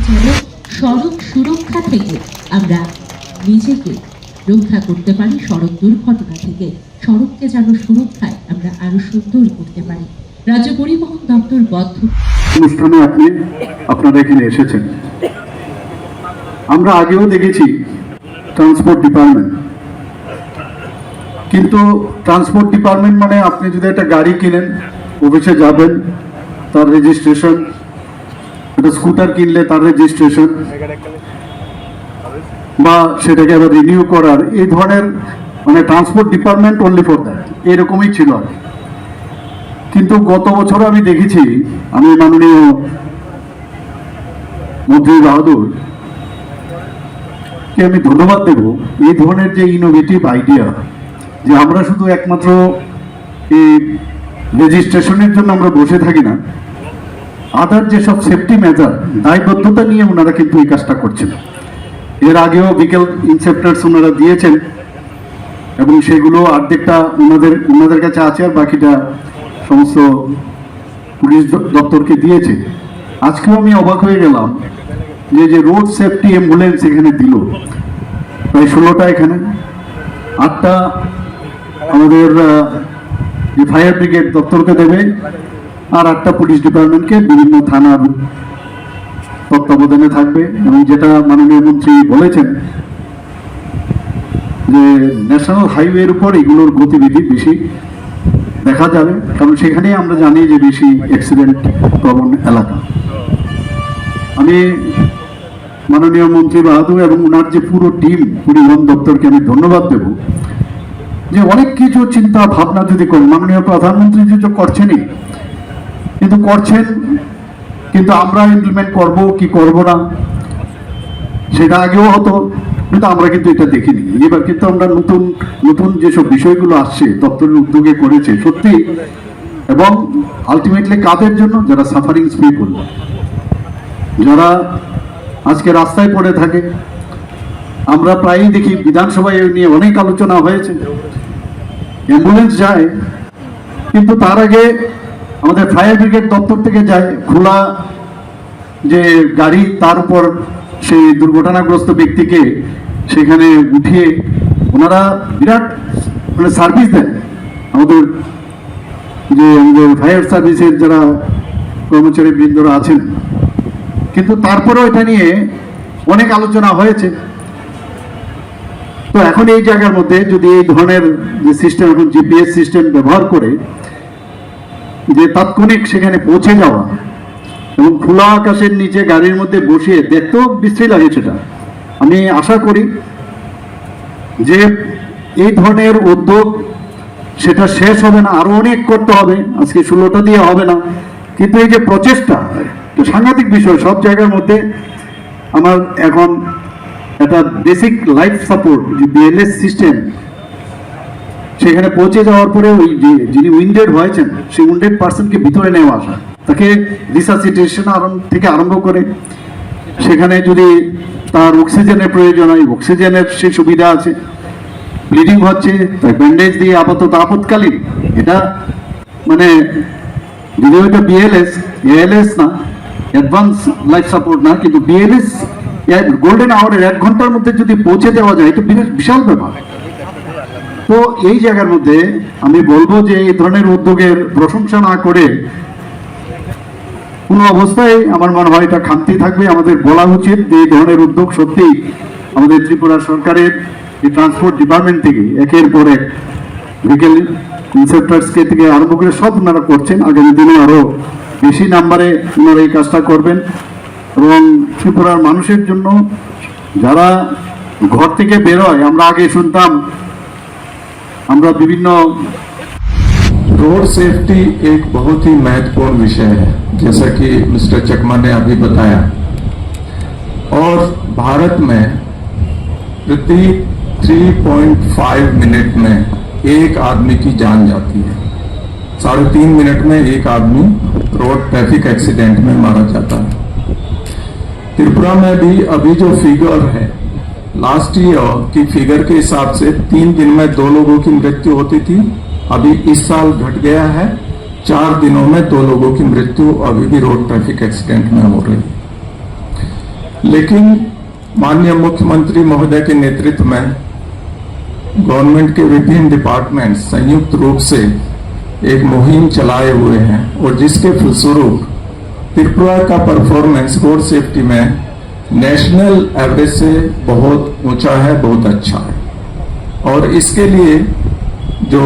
যেন সড়ক সুরক্ষা থেকে আমরা নিজেকে রক্ষা করতে পারি, সড়ক দুর্ঘটনা থেকে সড়ককে যেন সুরক্ষায় আমরা আরো সুন্দর করতে পারি। রাজ্য পরিবহন দপ্তর বদ্ধ। অনুষ্ঠানে আপনারা এখানে এসেছেন, আমরা আগেও দেখেছি ট্রান্সপোর্ট ডিপার্টমেন্ট, কিন্তু ট্রান্সপোর্ট ডিপার্টমেন্ট মানে আপনি যদি একটা গাড়ি কিনেন, অফিসে যাবেন, তার রেজিস্ট্রেশন, একটা স্কুটার কিনলে তার রেজিস্ট্রেশন, বা সেটাকে আবার রিনিউ করার, এই ধরনের মানে transport department only for that, এরকমই ছিল আর। কিন্তু গত বছর আমি দেখেছি, আমি মাননীয় মন্ত্রী বাহাদুর কে আমি ধন্যবাদ দেব, এই ধরনের যে ইনোভেটিভ আইডিয়া, যে আমরা শুধু একমাত্র এই রেজিস্ট্রেশনের জন্য আমরা বসে থাকি না, আদার যেসব সেফটি মেজার দায়বদ্ধতা নিয়ে ওনারা কিন্তু এই কাজটা করছেন। এর আগেও বিকেল ইনসেপ্টার্স ওনারা দিয়েছেন এবং সেগুলো অর্ধেকটা ওনাদের কাছে আছে, আর বাকিটা সমস্ত পুলিশ দপ্তরকে দিয়েছে। আজকেও আমি অবাক হয়ে গেলাম যে রোড সেফটি অ্যাম্বুলেন্স এখানে দিল, প্রায় 16টা এখানে, 8টা আমাদের যে ফায়ার ব্রিগেড দপ্তরকে দেবে, আর 8টা পুলিশ ডিপার্টমেন্টকে বিভিন্ন থানার তত্ত্বাবধানে থাকবে। এবং যেটা মাননীয় মন্ত্রী বলেছেন যে ন্যাশনাল হাইওয়ের উপর এগুলোর গতিবিধি বেশি দেখা যাবে, কারণ সেখানে আমরা জানি যে বেশি অ্যাক্সিডেন্ট প্রবণ এলাকা। আমি মাননীয় মন্ত্রী বাহাদুর এবং ওনার যে পুরো টিম পরিবহন দপ্তরকে আমি ধন্যবাদ দেব, যে অনেক কিছু চিন্তা ভাবনা যদি করেন, মাননীয় প্রধানমন্ত্রী যে করছেনই, কিন্তু করছেন, কিন্তু আমরা ইমপ্লিমেন্ট করব কি করব না সেটা আগেও হতো, কিন্তু আমরা কিন্তু এটা দেখিনি। এবার কিন্তু আমরা নতুন নতুন যেসব বিষয়গুলো আসছে দপ্তরের উদ্যোগে করেছে সত্যি, এবং আলটিমেটলি কাদের জন্য? যারা সাফারিং পিপল, যারা আজকে রাস্তায় পড়ে থাকে। আমরা প্রায়ই দেখি বিধানসভায় নিয়ে অনেক আলোচনা হয়েছে, অ্যাম্বুলেন্স যায়, কিন্তু তার আগে আমাদের ফায়ার ব্রিগেড দপ্তর থেকে যায়, খোলা যে গাড়ি, তার উপর সেই দুর্ঘটনাগ্রস্ত ব্যক্তিকে সেখানে উঠিয়ে ওনারা বিরাট মানে সার্ভিস দেন আমাদের ফায়ার সার্ভিসের যারা কর্মচারী বৃন্দরা আছেন। কিন্তু তারপরেও এটা নিয়ে অনেক আলোচনা হয়েছে। তো এখন এই জায়গার মধ্যে যদি এই ধরনের যে সিস্টেম, এখন জিপিএস সিস্টেম ব্যবহার করে যে তাৎক্ষণিক সেখানে পৌঁছে যাওয়া এবং খোলা আকাশের নিচে গাড়ির মধ্যে বসিয়ে দেখতেও বিশ্রী লাগে, সেটা আমি আশা করি যে এই ধরনের উদ্যোগ সেটা শেষ হবে না, আরো অনেক করতে হবে। আজকে 16টা দিয়ে হবে না, কিন্তু এই যে প্রচেষ্টা, সাংঘাতিক বিষয়। সব জায়গার মধ্যে আমার এখন একটা বেসিক লাইফ সাপোর্ট যে বিএলএস সিস্টেম, সেখানে পৌঁছে যাওয়ার পরে ওই যিনি উইন্ডেড হয়েছেন সেই উইন্ডেড পার্সনকে ভিতরে নেওয়া আসা, তাকে রিসাসিটেশন থেকে আরম্ভ করে সেখানে যদি তার অক্সিজেনের প্রয়োজন হয়, অক্সিজেনের সেই সুবিধা আছে। ব্লিডিং হচ্ছে, তাই ব্যান্ডেজ দিয়ে আপাতত আপৎকালীন, এটা মানে যদি ওইটা বিএলএস এএলএস না, অ্যাডভান্স লাইফ সাপোর্ট না, কিন্তু বিএলএস গোল্ডেন আওয়ারের 1 ঘন্টার মধ্যে যদি পৌঁছে দেওয়া যায়, এটা বিশাল ব্যাপার। তো এই জায়গার মধ্যে আমি বলবো যে এই ধরনের উদ্যোগের প্রশংসা না করে কোনো অবস্থায় আমার মনে হয় এটা খামতি থাকবে। আমাদের বলা উচিত যে এই ধরনের উদ্যোগ সত্যি আমাদের ত্রিপুরা সরকারের এই ট্রান্সপোর্ট ডিপার্টমেন্ট থেকে একের পর এক ভেহিকেল ইনসেপ্টার্সকে থেকে আরম্ভ করে সব ওনারা করছেন। আগামী দিনে আরো বেশি নাম্বারে ওনারা এই কাজটা করবেন এবং ত্রিপুরার মানুষের জন্য যারা ঘর থেকে বেরোয়, আমরা আগে শুনতাম আমরা বিভিন্ন रोड सेफ्टी एक बहुत ही महत्वपूर्ण विषय है, जैसा कि मिस्टर चकमा ने अभी बताया। और भारत में प्रति 3.5 मिनट में एक आदमी की जान जाती है। 3.5 मिनट में एक आदमी रोड ट्रैफिक एक्सीडेंट में मारा जाता है। त्रिपुरा में भी अभी जो फिगर है, लास्ट ईयर की फिगर के हिसाब से 3 दिन में 2 लोगों की मृत्यु होती थी, अभी इस साल घट गया है। 4 दिनों में 2 लोगों की मृत्यु अभी भी रोड ट्रैफिक एक्सीडेंट में हो रही है। लेकिन माननीय मुख्यमंत्री महोदय के नेतृत्व में गवर्नमेंट के विभिन्न डिपार्टमेंट संयुक्त रूप से एक मुहिम चलाए हुए हैं और जिसके फलस्वरूप त्रिपुरा का परफॉर्मेंस रोड सेफ्टी में नेशनल एवरेज से बहुत ऊंचा है, बहुत अच्छा है। और इसके लिए जो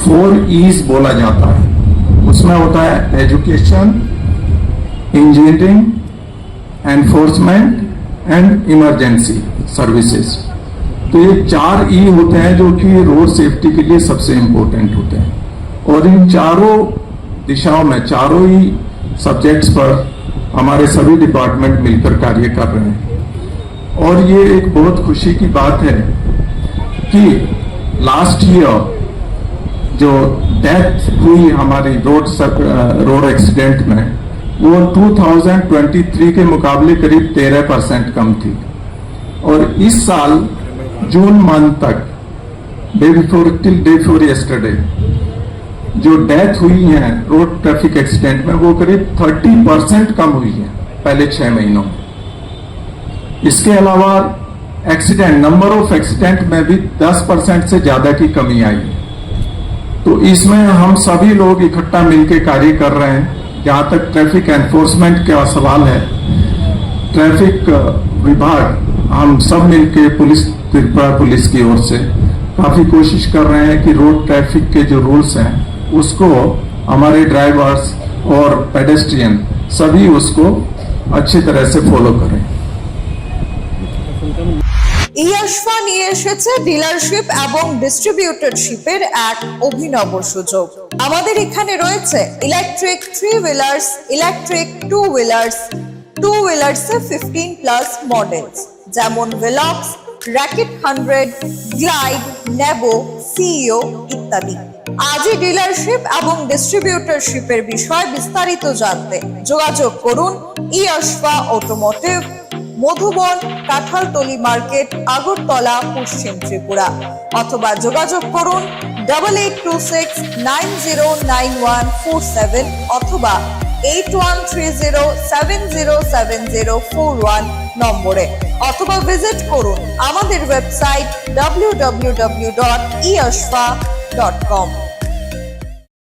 4 E's बोला जाता है उसमें होता है education, engineering, enforcement and emergency services. तो ये 4 E होते हैं जो कि रोड सेफ्टी के लिए सबसे इंपॉर्टेंट होते हैं और इन चारों दिशाओं में, चारों ही सब्जेक्ट्स पर हमारे सभी डिपार्टमेंट मिलकर कार्य कर रहे हैं। और ये एक बहुत खुशी की बात है कि लास्ट ईयर जो डेथ हुई हमारी रोड एक्सीडेंट में वो 2023 के मुकाबले करीब 13% कम थी। और इस साल जून मंथ तक डे बिफोर यस्टरडे जो डेथ हुई है रोड ट्रैफिक एक्सीडेंट में वो करीब 30% कम हुई है पहले 6 महीनों में। इसके अलावा एक्सीडेंट, नंबर ऑफ एक्सीडेंट में भी 10% से ज्यादा की कमी आई है। तो इसमें हम सभी लोग इकट्ठा मिलकर कार्य कर रहे हैं। जहां तक ट्रैफिक एनफोर्समेंट का सवाल है, ट्रैफिक विभाग हम सब मिलकर त्रिपुरा पुलिस की ओर से काफी कोशिश कर रहे हैं कि रोड ट्रैफिक के जो रूल्स हैं उसको हमारे ड्राइवर्स और पेडेस्ट्रियन सभी उसको अच्छी तरह से फॉलो करें। ইয়াশফা নিয়ে এসেছে ডিলারশিপ এবং ডিস্ট্রিবিউটরশিপের এক অভিনব সুযোগ। আমাদের এখানে রয়েছে ইলেকট্রিক 3 হুইলার্স, ইলেকট্রিক 2 হুইলার্স, 2 হুইলার্সে 15+ মডেলস যেমন ভেলক্স, র‍্যাকেট 100, গ্লাইড, নেবো, সিইও ইত্যাদি। আজই ডিলারশিপ এবং ডিস্ট্রিবিউটরশিপের বিষয় বিস্তারিত জানতে যোগাযোগ করুন ইয়াশফা অটোমোটিভ, মধুবন, কাঁঠালতলি মার্কেট, আগরতলা, পশ্চিম ত্রিপুরা। অথবা যোগাযোগ করুন 8826909147 অথবা 8130707041 নম্বরে, অথবা ভিজিট করুন আমাদের ওয়েবসাইট www.eyashfa.com।